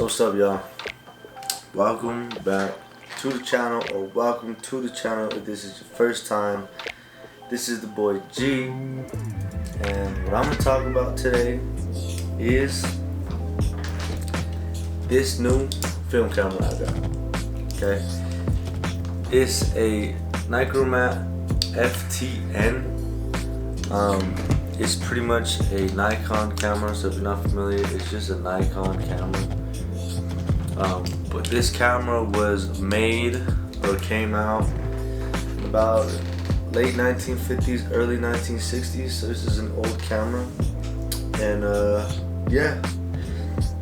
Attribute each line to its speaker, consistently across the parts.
Speaker 1: So what's up, y'all? Welcome back to the channel, or welcome to the channel if this is your first time. This is the boy G, and what I'm gonna talk about today is this new film camera I got. Okay, it's a Nikkormat FTN. It's pretty much a Nikon camera, so if you're not familiar, it's just a Nikon camera. But this camera was made or came out about late 1950s, early 1960s, so this is an old camera. And yeah,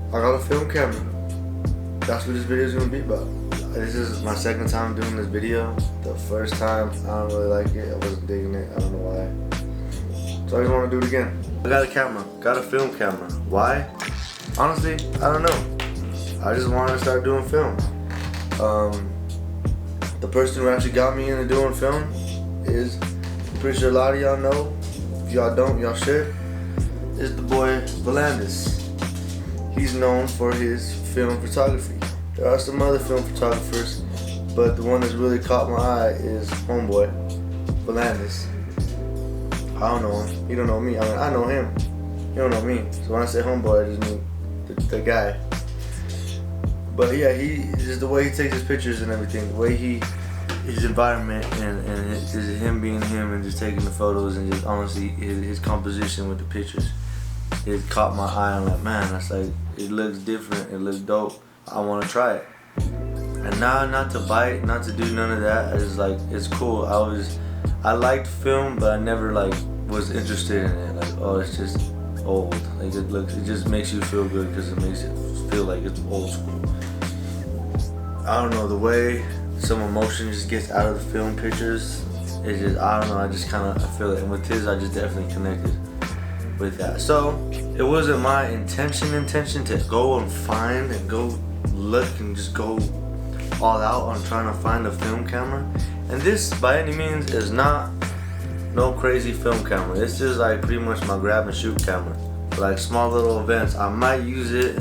Speaker 1: I got a film camera. That's what this video is gonna be about. This is my second time doing this video. The first time, I don't really like it. I wasn't digging it. I don't know why. So I just want to do it again. I got a camera, got a film camera. Why? Honestly, I don't know. I just wanted to start doing film. The person who actually got me into doing film is, I'm pretty sure a lot of y'all know. If y'all don't, y'all should. Is the boy Valandis. He's known for his film photography. There are some other film photographers, but the one that's really caught my eye is homeboy Valandis. I don't know him. He don't know me. I mean, I know him. He don't know me. So when I say homeboy, I just mean the guy. But yeah, just the way he takes his pictures and everything, the way his environment and just him being him and just taking the photos and just honestly his composition with the pictures, it caught my eye. I'm like, man, that's like, it looks different. It looks dope. I want to try it. And now, not to bite, not to do none of that. I just like, it's cool. I liked film, but I never like was interested in it. Like, oh, it's just old. Like it just makes you feel good because it makes it feel like it's old school. I don't know, the way some emotion just gets out of the film pictures. It's just, I don't know. I just kind of feel it. And with his, I just definitely connected with that. So it wasn't my intention to go and find and go look and just go all out on trying to find a film camera. And this, by any means, is not no crazy film camera. It's just like pretty much my grab and shoot camera. For like small little events, I might use it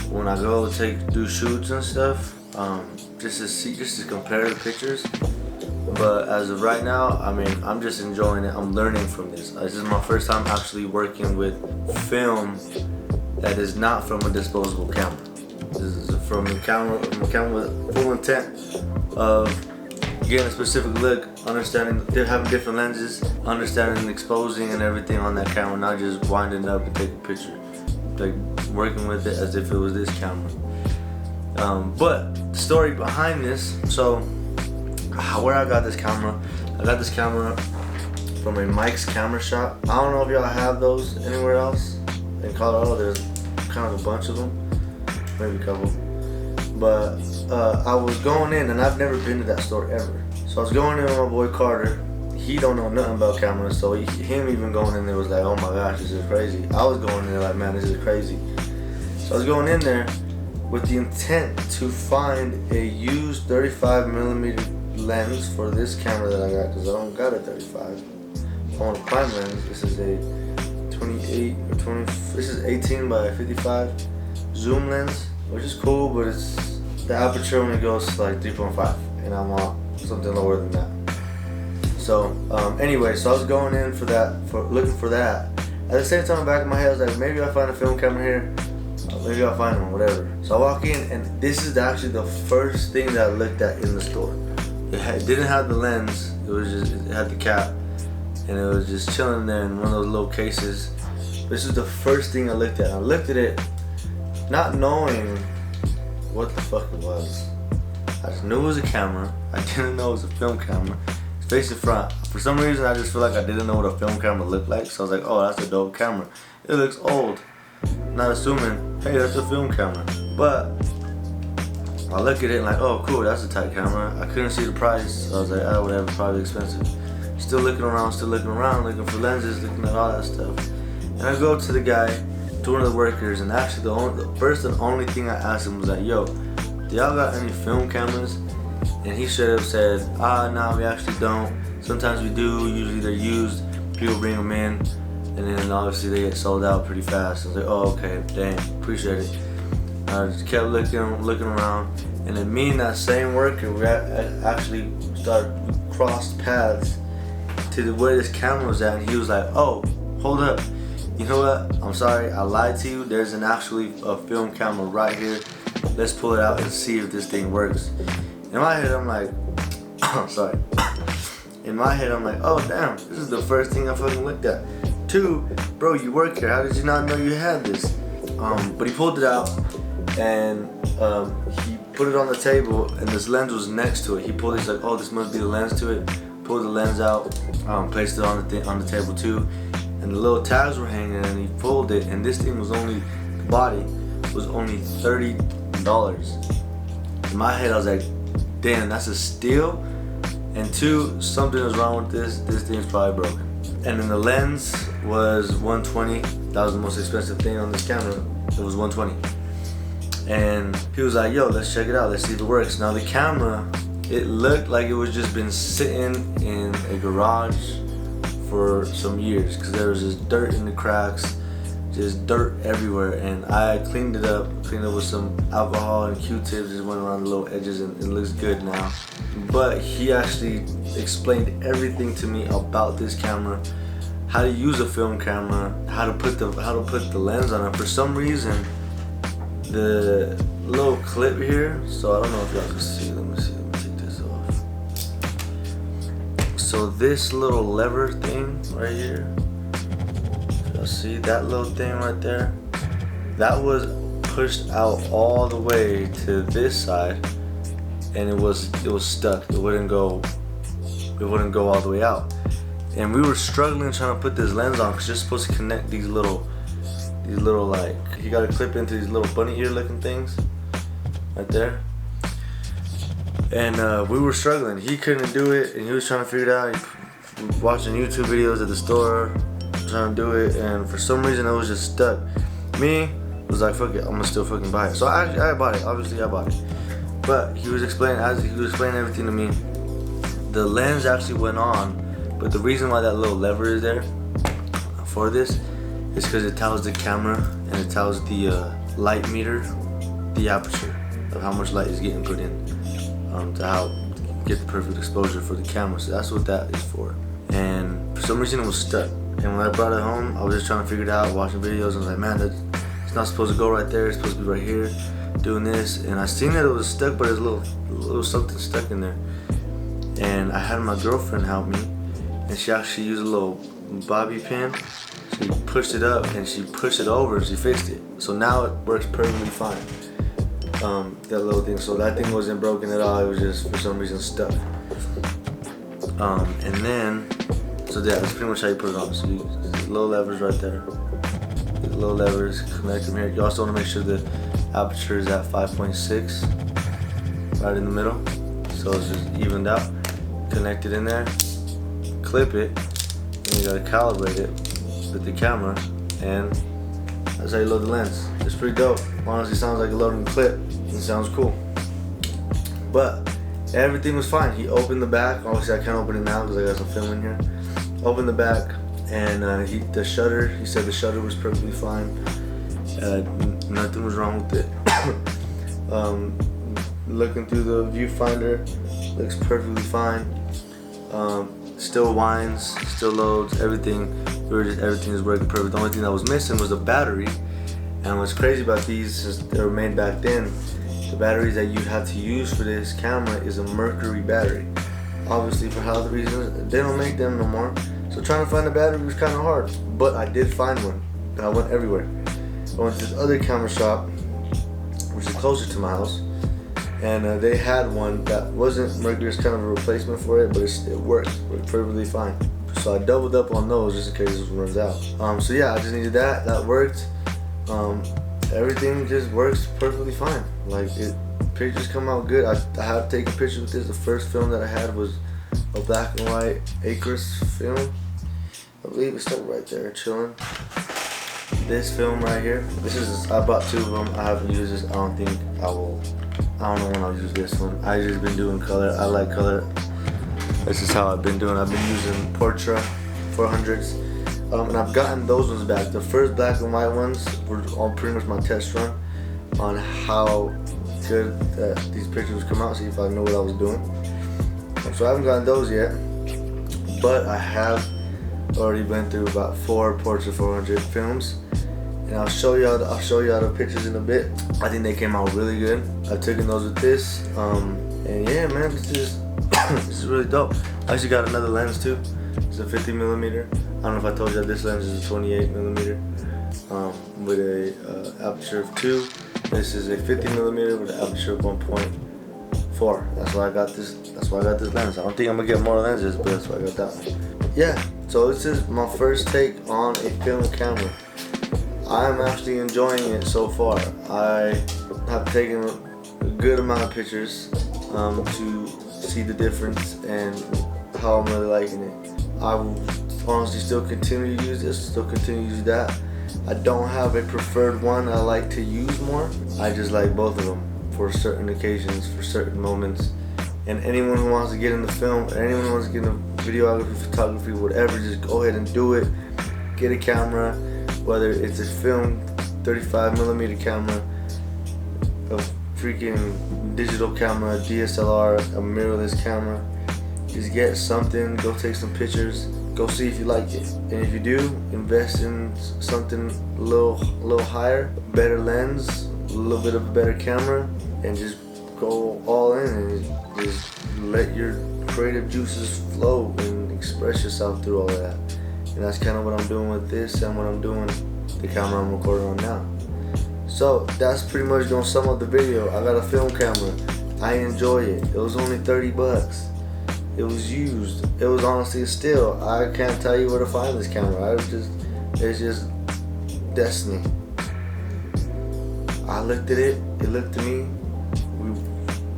Speaker 1: when I go do shoots and stuff, just to compare the pictures. But as of right now, I mean, I'm just enjoying it. I'm learning from this. This is my first time actually working with film that is not from a disposable camera. This is from a camera with full intent of getting a specific look, understanding, having different lenses, understanding, exposing and everything on that camera, not just winding up to take a picture. Like working with it as if it was this camera. But the story behind this, so where I got this camera, from a Mike's Camera Shop. I don't know if y'all have those anywhere else. In Colorado, there's kind of a bunch of them, maybe a couple. But I was going in, and I've never been to that store ever. So I was going in with my boy Carter. He don't know nothing about cameras, so him even going in there was like, oh my gosh, this is crazy. I was going in there like, man, this is crazy. So I was going in there with the intent to find a used 35mm lens for this camera that I got, because I don't got a 35. I want a prime lens. This is a 28 or 20. This is 18 by 55 zoom lens, which is cool, but the aperture only goes to like 3.5, and I want something lower than that. So anyway, so I was going in looking for that. At the same time, in the back of my head, I was like, maybe I'll find a film camera here. Maybe I'll find one, whatever. So I walk in, and this is actually the first thing that I looked at in the store. It didn't have the lens. It had the cap, and it was just chilling there in one of those little cases. This is the first thing I looked at. I looked at it, not knowing what the fuck it was. I just knew it was a camera. I didn't know it was a film camera. It's facing front. For some reason, I just feel like I didn't know what a film camera looked like. So I was like, oh, that's a dope camera. It looks old. Not assuming, hey, that's a film camera. But I look at it and like, oh, cool, that's a tight camera. I couldn't see the price. So I was like, oh, whatever, probably expensive. Still looking around, looking for lenses, looking at all that stuff. And I go to the guy, to one of the workers, and actually the first and only thing I asked him was like, yo, do y'all got any film cameras? And he straight up said, nah, we actually don't. Sometimes we do, usually they're used, people bring them in, and then obviously they get sold out pretty fast. I was like, oh, okay, dang, appreciate it. I just kept looking around, and then me and that same worker, we actually crossed paths to where this camera was at, and he was like, "Oh, hold up, you know what? I'm sorry, I lied to you. There's actually a film camera right here. Let's pull it out and see if this thing works." In my head, I'm like, sorry. In my head, I'm like, oh damn, this is the first thing I fucking looked at. 2, bro, you work here. How did you not know you had this? But he pulled it out, and he put it on the table, and this lens was next to it. He pulled it, he's like, oh, this must be the lens to it. Pulled the lens out, placed it on the table too, and the little tags were hanging, and he pulled it, and this thing was only, the body was only $30. In my head, I was like, damn, that's a steal. And 2, something was wrong with this thing's probably broken. And then the lens was $120. That was the most expensive thing on this camera. It was $120. And he was like, yo, let's check it out, let's see if it works. Now the camera, it looked like it was just been sitting in a garage for some years, because there was just dirt in the cracks, just dirt everywhere. And I cleaned it up with some alcohol and Q-tips, just went around the little edges, and it looks good now. But he actually explained everything to me about this camera, how to use a film camera, how to put the lens on it. For some reason, the little clip here, so I don't know if y'all can see, let me take this off. So this little lever thing right here, y'all see that little thing right there? That was pushed out all the way to this side, and it was stuck. It wouldn't go all the way out. And we were struggling trying to put this lens on, because you're supposed to connect these little like, you gotta clip into these little bunny ear looking things right there. And we were struggling. He couldn't do it, and he was trying to figure it out. He was watching YouTube videos at the store, trying to do it, and for some reason it was just stuck. Me was like, fuck it, I'm gonna still fucking buy it. So I bought it. Obviously I bought it. But he was explaining everything to me. The lens actually went on, but the reason why that little lever is there for this is because it tells the camera, and it tells the light meter, the aperture of how much light is getting put in, to get the perfect exposure for the camera. So that's what that is for. And for some reason it was stuck. And when I brought it home, I was just trying to figure it out, watching videos, and I was like, man, it's not supposed to go right there. It's supposed to be right here, doing this. And I seen that it was stuck, but there's a little something stuck in there. And I had my girlfriend help me, and she actually used a little bobby pin. She pushed it up, and she pushed it over, and she fixed it. So now it works perfectly fine. That little thing. So that thing wasn't broken at all. It was just for some reason stuck. And then, so yeah, that's pretty much how you put it on. So these little levers right there. These little levers, connect them here. You also want to make sure the aperture is at 5.6, right in the middle. So it's just evened out. Connect it in there, clip it, and you gotta calibrate it with the camera, and that's how you load the lens. It's pretty dope. Honestly, sounds like a loading clip, and sounds cool. But everything was fine. He opened the back. Obviously, I can't open it now because I got some film in here. Opened the back, and the shutter. He said the shutter was perfectly fine. Nothing was wrong with it. Looking through the viewfinder, looks perfectly fine. Still winds, still loads, everything. Everything is working perfect. The only thing that was missing was the battery. And what's crazy about these is they were made back then. The batteries that you have to use for this camera is a mercury battery. Obviously, for health reasons, they don't make them no more. So trying to find a battery was kind of hard. But I did find one, and I went everywhere. I went to this other camera shop, which is closer to my house. And they had one that wasn't mercury, it's kind of a replacement for it, but it worked perfectly fine. So I doubled up on those just in case this one runs out. So yeah, I just needed that. That worked. Everything just works perfectly fine. Like, pictures come out good. I have taken pictures with this. The first film that I had was a black and white Acris film. I believe it's still right there, chilling. This film right here. I bought 2 of them. I haven't used this. I don't know when I'll use this one. I just been doing color. I like color. This is how I've been doing. I've been using Portra 400s. And I've gotten those ones back. The first black and white ones were all pretty much my test run. on how good these pictures come out, see if I know what I was doing. So I haven't gotten those yet, but I have already been through about 4 Portra 400 films, and I'll show you all the pictures in a bit. I think they came out really good. I've taken those with this, and yeah, man, this is really dope. I actually got another lens too. It's a 50mm. I don't know if I told you that this lens is a 28mm with a aperture of 2. This is a 50mm with an aperture of 1.4. That's why I got this. That's why I got this lens. I don't think I'm gonna get more lenses, but that's why I got that one. Yeah. So this is my first take on a film camera. I am actually enjoying it so far. I have taken a good amount of pictures to see the difference and how I'm really liking it. I will honestly still continue to use this, still continue to use that. I don't have a preferred one I like to use more. I just like both of them for certain occasions, for certain moments. And anyone who wants to get into film, or anyone who wants to get into videography, photography, whatever, just go ahead and do it. Get a camera, whether it's a film 35mm camera, a freaking digital camera, DSLR, a mirrorless camera. Just get something, go take some pictures, go see if you like it. And if you do, invest in something a little higher, better lens, a little bit of a better camera, and just go all in and just let your creative juices flow and express yourself through all of that. And that's kind of what I'm doing with this and what I'm doing with the camera I'm recording on now. So that's pretty much gonna sum up the video. I got a film camera. I enjoy it. It was only 30 bucks. It was used. It was honestly a steal. I can't tell you where to find this camera. It's just destiny. I looked at it. It looked at me.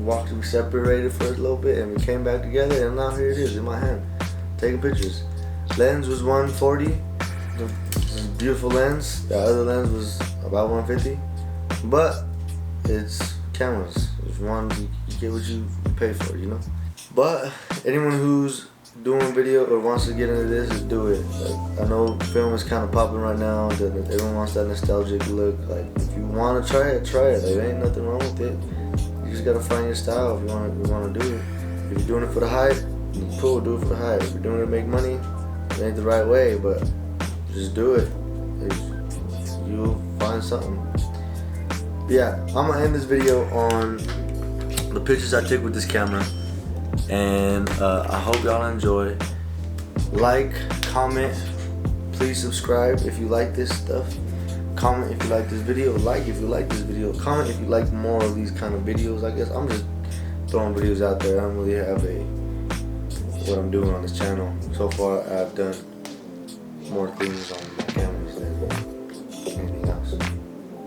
Speaker 1: We separated for a little bit, and we came back together, and now here it is in my hand, taking pictures. Lens was 140. It's a beautiful lens. The other lens was about 150. But it's cameras. It's one, you get what you pay for, you know. But anyone who's doing video or wants to get into this, just do it. Like, I know film is kind of popping right now. Everyone wants that nostalgic look. Like, if you want to try it, try it. Like, there ain't nothing wrong with it. You just gotta find your style if you want to do it. If you're doing it for the hype, cool, do it for the hype. If you're doing it to make money, it ain't the right way, but just do it. You'll find something. Yeah, I'm gonna end this video on the pictures I took with this camera, and I hope y'all enjoy. Like, comment, please subscribe if you like this stuff. Comment if you like this video, like if you like this video, comment if you like more of these kind of videos. I guess I'm just throwing videos out there. I don't really have what I'm doing on this channel. So far I've done more things on my cameras than anything else.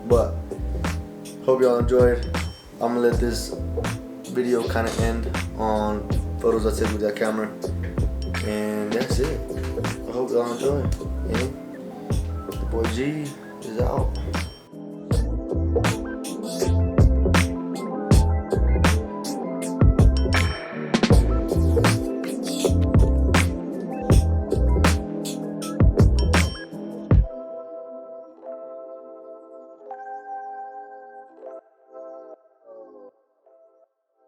Speaker 1: But hope y'all enjoyed. I'm gonna let this video kind of end on photos I took with that camera, and that's it. I hope y'all enjoy. And the boy G is out.